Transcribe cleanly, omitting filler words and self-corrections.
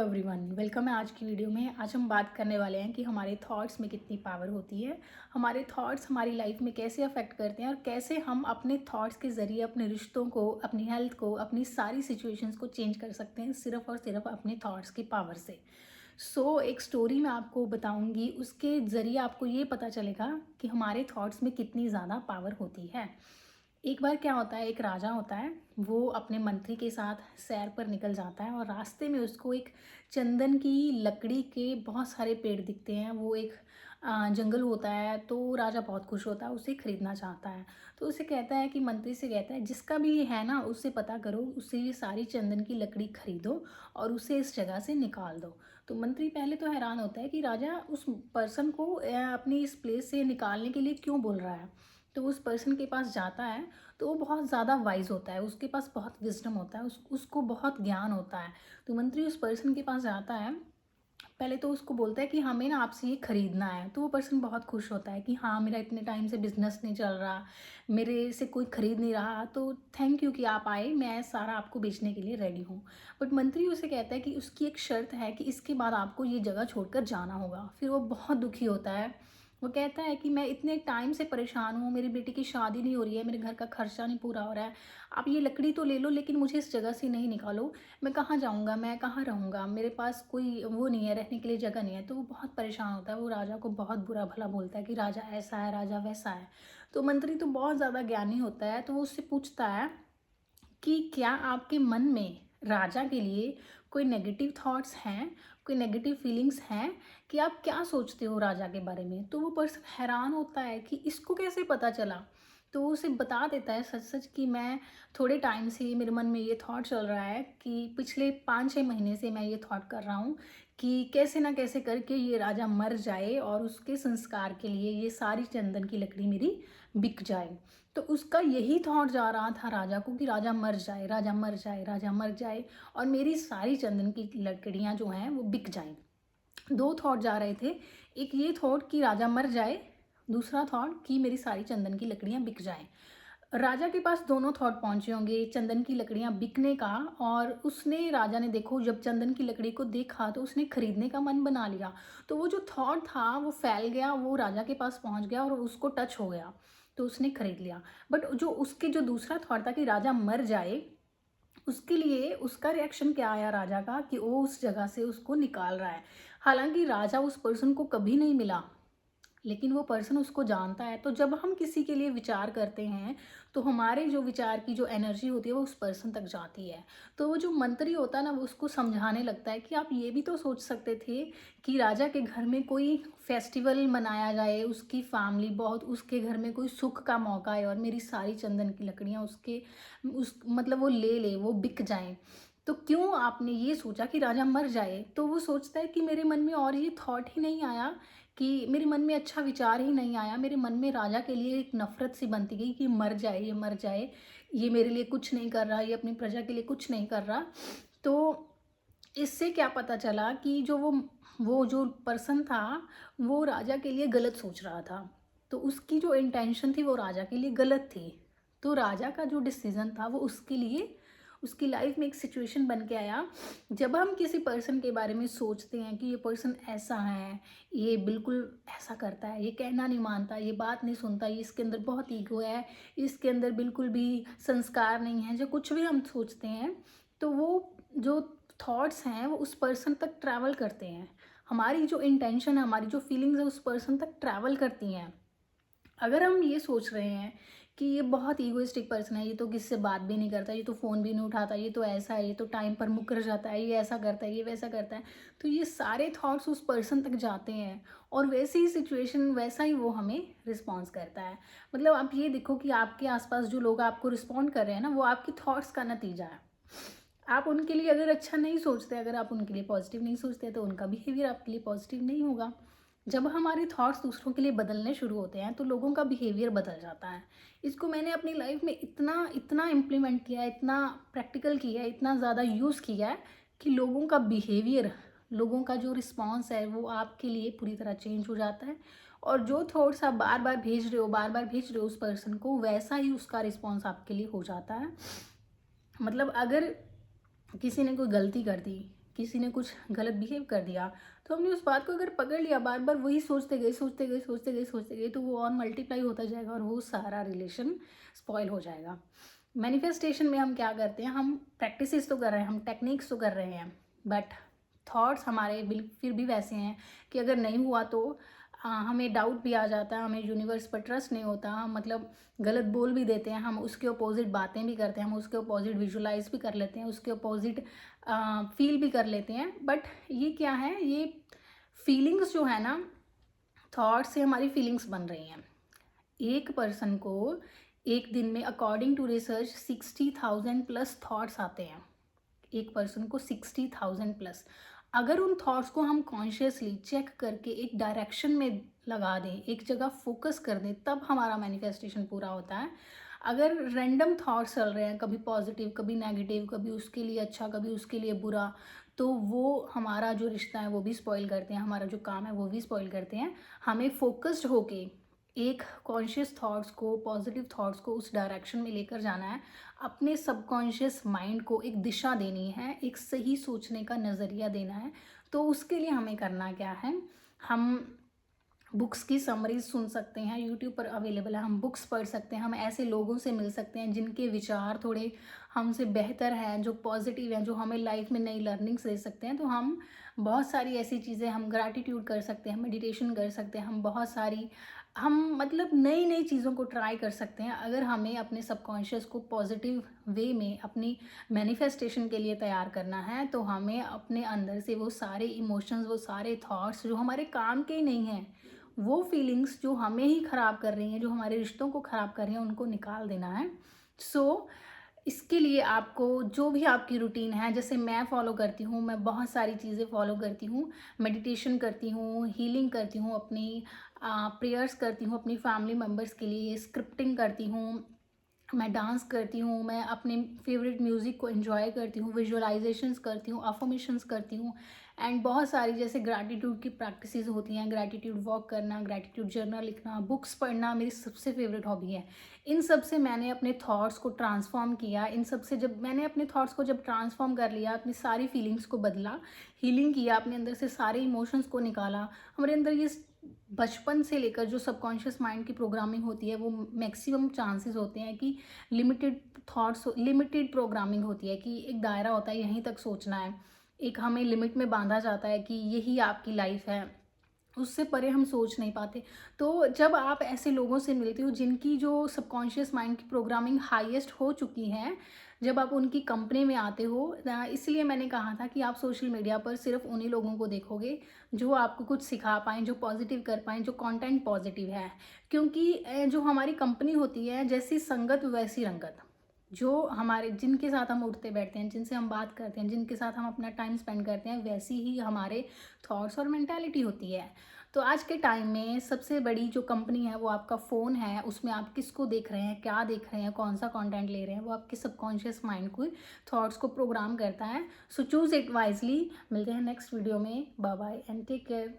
Everyone, welcome है आज की वीडियो में। आज हम बात करने वाले हैं कि हमारे थॉट्स में कितनी पावर होती है, हमारे थॉट्स हमारी लाइफ में कैसे अफेक्ट करते हैं और कैसे हम अपने थॉट्स के ज़रिए अपने रिश्तों को, अपनी हेल्थ को, अपनी सारी सिचुएशंस को चेंज कर सकते हैं सिर्फ और सिर्फ अपने थॉट्स की पावर से। एक स्टोरी मैं आपको बताऊंगी, उसके ज़रिए आपको ये पता चलेगा कि हमारे थॉट्स में कितनी ज़्यादा पावर होती है। एक बार क्या होता है, एक राजा होता है, वो अपने मंत्री के साथ सैर पर निकल जाता है और रास्ते में उसको एक चंदन की लकड़ी के बहुत सारे पेड़ दिखते हैं। वो एक जंगल होता है, तो राजा बहुत खुश होता है, उसे खरीदना चाहता है। तो उसे कहता है कि मंत्री से कहता है, जिसका भी ये है ना, उससे पता करो, उससे ये सारी चंदन की लकड़ी खरीदो और उसे इस जगह से निकाल दो। तो मंत्री पहले तो हैरान होता है कि राजा उस पर्सन को अपनी इस प्लेस से निकालने के लिए क्यों बोल रहा है। तो उस पर्सन के पास जाता है, तो वो बहुत ज़्यादा वाइज होता है, उसके पास बहुत विजडम होता है, उसको बहुत ज्ञान होता है। तो मंत्री उस पर्सन के पास जाता है, पहले तो उसको बोलता है कि हमें ना आपसे ये खरीदना है। तो वो पर्सन बहुत खुश होता है कि हाँ, मेरा इतने टाइम से बिजनेस नहीं चल रहा, मेरे से कोई खरीद नहीं रहा, तो थैंक यू कि आप आए, मैं सारा आपको बेचने के लिए रेडी हूँ। बट मंत्री उसे कहता है कि उसकी एक शर्त है कि इसके बाद आपको ये जगह छोड़कर जाना होगा। फिर वो बहुत दुखी होता है, वो कहता है कि मैं इतने टाइम से परेशान हूँ, मेरी बेटी की शादी नहीं हो रही है, मेरे घर का खर्चा नहीं पूरा हो रहा है, आप ये लकड़ी तो ले लो लेकिन मुझे इस जगह से नहीं निकालो। मैं कहाँ जाऊँगा, मैं कहाँ रहूँगा, मेरे पास कोई वो नहीं है, रहने के लिए जगह नहीं है। तो वो बहुत परेशान होता है, वो राजा को बहुत बुरा भला बोलता है कि राजा ऐसा है, राजा वैसा है। तो मंत्री तो बहुत ज़्यादा ज्ञानी होता है, तो वो उससे पूछता है कि क्या आपके मन में राजा के लिए कोई नेगेटिव थॉट्स हैं, कोई नेगेटिव फीलिंग्स हैं, कि आप क्या सोचते हो राजा के बारे में। तो वो पर्सन हैरान होता है कि इसको कैसे पता चला। तो वो उसे बता देता है सच सच कि मैं थोड़े टाइम से मेरे मन में ये थॉट चल रहा है कि पिछले 5-6 महीने से मैं ये थॉट कर रहा हूँ कि कैसे ना कैसे करके ये राजा मर जाए और उसके संस्कार के लिए ये सारी चंदन की लकड़ी मेरी बिक जाए। तो उसका यही थॉट जा रहा था राजा को कि राजा मर जाए, राजा मर जाए, राजा मर जाए और मेरी सारी चंदन की लकड़ियाँ जो हैं वो बिक जाएं। दो थॉट जा रहे थे, एक ये थॉट कि राजा मर जाए, दूसरा थॉट कि मेरी सारी चंदन की लकड़ियाँ बिक जाएं। राजा के पास दोनों थॉट पहुंचे होंगे, चंदन की लकड़ियां बिकने का, और उसने, राजा ने देखो जब चंदन की लकड़ी को देखा तो उसने खरीदने का मन बना लिया। तो वो जो थॉट था वो फैल गया, वो राजा के पास पहुंच गया और उसको टच हो गया, तो उसने खरीद लिया। बट जो उसके जो दूसरा थॉट था कि राजा मर जाए, उसके लिए उसका रिएक्शन क्या आया राजा का, कि वो उस जगह से उसको निकाल रहा है। हालांकि राजा उस पर्सन को कभी नहीं मिला, लेकिन वो पर्सन उसको जानता है। तो जब हम किसी के लिए विचार करते हैं, तो हमारे जो विचार की जो एनर्जी होती है वो उस पर्सन तक जाती है। तो वो जो मंत्री होता है ना, वो उसको समझाने लगता है कि आप ये भी तो सोच सकते थे कि राजा के घर में कोई फेस्टिवल मनाया जाए, उसकी फैमिली बहुत, उसके घर में कोई सुख का मौका है और मेरी सारी चंदन की लकड़ियाँ उसके उस मतलब वो ले वो बिक जाएं। तो क्यों आपने ये सोचा कि राजा मर जाए। तो वो सोचता है कि मेरे मन में और ये थॉट ही नहीं आया, कि मेरे मन में अच्छा विचार ही नहीं आया, मेरे मन में राजा के लिए एक नफरत सी बनती गई कि मर जाए, ये मर जाए, ये मेरे लिए कुछ नहीं कर रहा, ये अपनी प्रजा के लिए कुछ नहीं कर रहा। तो इससे क्या पता चला कि वो जो पर्सन था वो राजा के लिए गलत सोच रहा था। तो उसकी जो इंटेंशन थी वो राजा के लिए गलत थी। तो राजा का जो डिसीजन था वो उसके लिए, उसकी लाइफ में एक सिचुएशन बन के आया। जब हम किसी पर्सन के बारे में सोचते हैं कि ये पर्सन ऐसा है, ये बिल्कुल ऐसा करता है, ये कहना नहीं मानता, ये बात नहीं सुनता, ये इसके अंदर बहुत ईगो है, इसके अंदर बिल्कुल भी संस्कार नहीं है, जो कुछ भी हम सोचते हैं, तो वो जो थॉट्स हैं वो उस पर्सन तक ट्रैवल करते हैं। हमारी जो इंटेंशन है, हमारी जो फीलिंग्स है उस पर्सन तक ट्रैवल करती हैं। अगर हम ये सोच रहे हैं कि ये बहुत ईगोइस्टिक पर्सन है, ये तो किससे बात भी नहीं करता, ये तो फ़ोन भी नहीं उठाता, ये तो ऐसा है, ये तो टाइम पर मुकर जाता है, ये ऐसा करता है, ये वैसा करता है, तो ये सारे थॉट्स उस पर्सन तक जाते हैं और वैसी ही सिचुएशन वैसा ही वो हमें रिस्पॉन्स करता है। मतलब आप ये देखो कि आपके आसपास जो लोग आपको रिस्पॉन्ड कर रहे हैं ना, वो आपकी थॉट्स का नतीजा है। आप उनके लिए अगर अच्छा नहीं सोचते, अगर आप उनके लिए पॉजिटिव नहीं सोचते, तो उनका बिहेवियर आपके लिए पॉजिटिव नहीं होगा। जब हमारे थॉट्स दूसरों के लिए बदलने शुरू होते हैं तो लोगों का बिहेवियर बदल जाता है। इसको मैंने अपनी लाइफ में इतना इतना इम्प्लीमेंट किया है, इतना प्रैक्टिकल किया है, इतना ज़्यादा यूज़ किया है कि लोगों का बिहेवियर, लोगों का जो रिस्पॉन्स है वो आपके लिए पूरी तरह चेंज हो जाता है। और जो थॉट्स आप बार बार भेज रहे हो, बार बार भेज रहे हो उस पर्सन को, वैसा ही उसका रिस्पॉन्स आपके लिए हो जाता है। मतलब अगर किसी ने कोई गलती कर दी, किसी ने कुछ गलत बिहेव कर दिया, तो हमने उस बात को अगर पकड़ लिया, बार बार वही सोचते गए सोचते गए सोचते गए सोचते गए, तो वो और मल्टीप्लाई होता जाएगा और वो सारा रिलेशन स्पॉइल हो जाएगा। मैनिफेस्टेशन में हम क्या करते हैं, हम प्रैक्टिसेस तो कर रहे हैं, हम टेक्निक्स तो कर रहे हैं, बट थॉट्स हमारे फिर भी वैसे हैं कि अगर नहीं हुआ तो हमें डाउट भी आ जाता है, हमें यूनिवर्स पर ट्रस्ट नहीं होता, हम मतलब गलत बोल भी देते हैं, हम उसके अपोजिट बातें भी करते हैं, हम उसके अपोजिट विजुलाइज भी कर लेते हैं, उसके अपोजिट फील भी कर लेते हैं। बट ये क्या है, ये फीलिंग्स जो है ना, थॉट्स से हमारी फीलिंग्स बन रही हैं। एक पर्सन को एक दिन में according to research 60,000 plus thoughts आते हैं। एक पर्सन को 60,000 प्लस। अगर उन थॉट्स को हम कॉन्शियसली चेक करके एक डायरेक्शन में लगा दें, एक जगह फोकस कर दें, तब हमारा मैनिफेस्टेशन पूरा होता है। अगर रैंडम थॉट्स चल रहे हैं, कभी पॉजिटिव कभी नेगेटिव, कभी उसके लिए अच्छा कभी उसके लिए बुरा, तो वो हमारा जो रिश्ता है वो भी स्पॉइल करते हैं, हमारा जो काम है वो भी स्पॉइल करते हैं। हमें फोकस्ड होके एक कॉन्शियस थॉट्स को, पॉजिटिव थॉट्स को उस डायरेक्शन में लेकर जाना है, अपने सबकॉन्शियस माइंड को एक दिशा देनी है, एक सही सोचने का नज़रिया देना है। तो उसके लिए हमें करना क्या है, हम बुक्स की समरीज सुन सकते हैं, यूट्यूब पर अवेलेबल है, हम बुक्स पढ़ सकते हैं, हम ऐसे लोगों से मिल सकते हैं जिनके विचार थोड़े हमसे बेहतर हैं, जो पॉजिटिव हैं, जो हमें लाइफ में नई लर्निंग्स दे सकते हैं। तो हम बहुत सारी ऐसी चीज़ें, हम ग्रैटिट्यूड कर सकते हैं, मेडिटेशन कर सकते हैं, हम बहुत सारी हम मतलब नई नई चीज़ों को ट्राई कर सकते हैं। अगर हमें अपने सबकॉन्शियस को पॉजिटिव वे में अपनी मैनिफेस्टेशन के लिए तैयार करना है, तो हमें अपने अंदर से वो सारे इमोशंस, वो सारे थॉट्स जो हमारे काम के ही नहीं हैं, वो फीलिंग्स जो हमें ही ख़राब कर रही हैं, जो हमारे रिश्तों को ख़राब कर रही हैं, उनको निकाल देना है। सो इसके लिए आपको जो भी आपकी रूटीन है, जैसे मैं फॉलो करती हूँ, मैं बहुत सारी चीज़ें फॉलो करती हूँ, मेडिटेशन करती हूँ, हीलिंग करती हूँ, अपनी प्रेयर्स करती हूँ अपनी फैमिली मेम्बर्स के लिए, स्क्रिप्टिंग करती हूँ, मैं डांस करती हूँ, मैं अपने फेवरेट म्यूज़िक को एंजॉय करती हूँ, विजुअलाइजेशंस करती हूँ, अफर्मेशंस करती हूँ, एंड बहुत सारी जैसे ग्रैटिट्यूड की प्रैक्टिसेस होती हैं, ग्रैटिट्यूड वॉक करना, ग्रैटिट्यूड जर्नल लिखना, बुक्स पढ़ना मेरी सबसे फेवरेट हॉबी है। इन सब से मैंने अपने थॉट्स को ट्रांसफॉर्म किया, इन सब से जब मैंने अपने थॉट्स को जब ट्रांसफॉर्म कर लिया, अपनी सारी फीलिंग्स को बदला, हीलिंग किया, अपने अंदर से सारे इमोशंस को निकाला, हमारे अंदर ये बचपन से लेकर जो सबकॉन्शियस माइंड की प्रोग्रामिंग होती है, वो मैक्सिमम चांसेस होते हैं कि लिमिटेड थॉट्स, लिमिटेड प्रोग्रामिंग होती है कि एक दायरा होता है, यहीं तक सोचना है, एक हमें लिमिट में बांधा जाता है कि यही आपकी लाइफ है, उससे परे हम सोच नहीं पाते। तो जब आप ऐसे लोगों से मिलते हो जिनकी जो सबकॉन्शियस माइंड की प्रोग्रामिंग हाईएस्ट हो चुकी है, जब आप उनकी कंपनी में आते हो, इसलिए मैंने कहा था कि आप सोशल मीडिया पर सिर्फ उन्हीं लोगों को देखोगे जो आपको कुछ सिखा पाएँ, जो पॉजिटिव कर पाएँ, जो कंटेंट पॉजिटिव है। क्योंकि जो हमारी कंपनी होती है, जैसी संगत वैसी रंगत। जो हमारे जिनके साथ हम उठते बैठते हैं, जिनसे हम बात करते हैं, जिनके साथ हम अपना टाइम स्पेंड करते हैं, वैसी ही हमारे थॉट्स और मेंटालिटी होती है। तो आज के टाइम में सबसे बड़ी जो कंपनी है वो आपका फ़ोन है, उसमें आप किसको देख रहे हैं, क्या देख रहे हैं, कौन सा कंटेंट ले रहे हैं, वो आपके सबकॉन्शियस माइंड को, थॉट्स को प्रोग्राम करता है। So choose it wisely. मिलते हैं नेक्स्ट वीडियो में। Bye bye and take care.